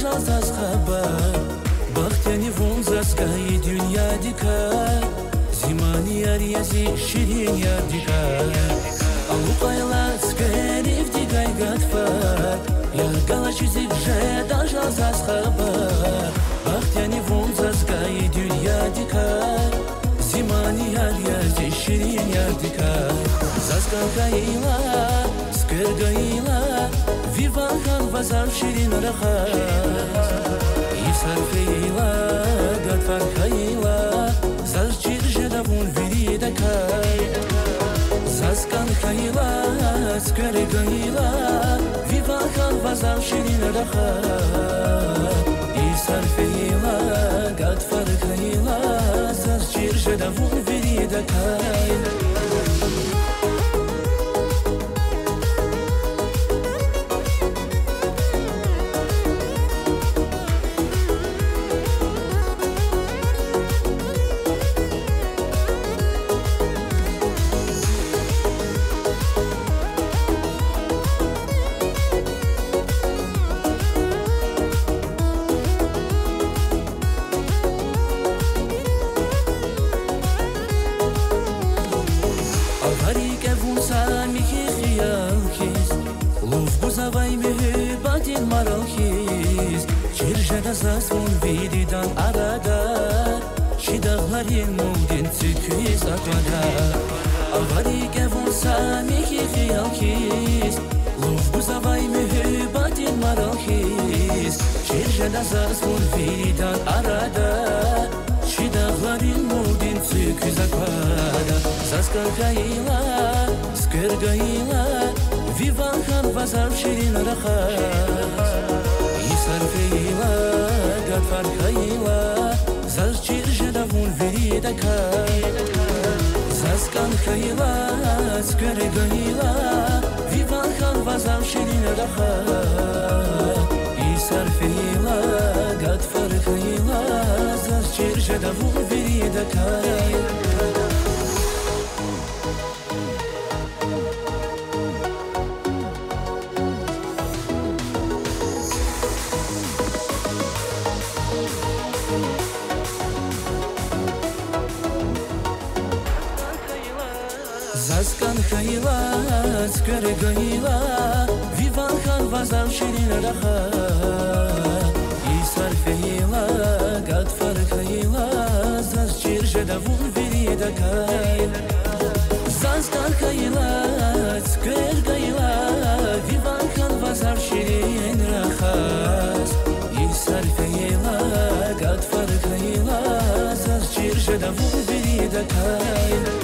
жалсыз хабар бахтяни вунзаскай дюня дикай зимани ариязи ширин ярдикай алукайла скерив дикай гатфар я галачизик жеда жалсыз хабар бахтяни вунзаскай дюня дикай зимани ариязи ширин ярдикай заскакайла скергайла Vivan kan vazar şirin rahat İsar feyla Gatfar kayla Zaz çirje davun viri dakay Zazkan kayla Skere gayla Vivan kan vazar şirin rahat İsar feyla Gatfar kayla Zaz çirje davun viri dakay Zasvun vididan arada Şidağların muğdin tüküz aklada Avari gevun samiki xiyalkiz Luf buzavay mühübatin maralkiz Şirjada zasvun vididan arada Şidağların muğdin tüküz aklada Zaskalgayla, skırgayla Vivan kan vazar şirin rahat İsar feyla Gatfar kayla Zaz çirje davun viri dakay Zazkan kayla Skere gayla Vivan kan vazam şirin rahat İsar feyla Gatfar kayla Zaz çirje davun viri dakay Zazkan kayla, skere gayla Vivan kan vazam şirin rahat İsar feyla, Gatfar kayla Zaz çirje davun viri dakay Zazkan kayla, skere gayla Vivan kan vazam şirin rahat İsar feyla, Gatfar kayla Zaz çirje davun viri dakay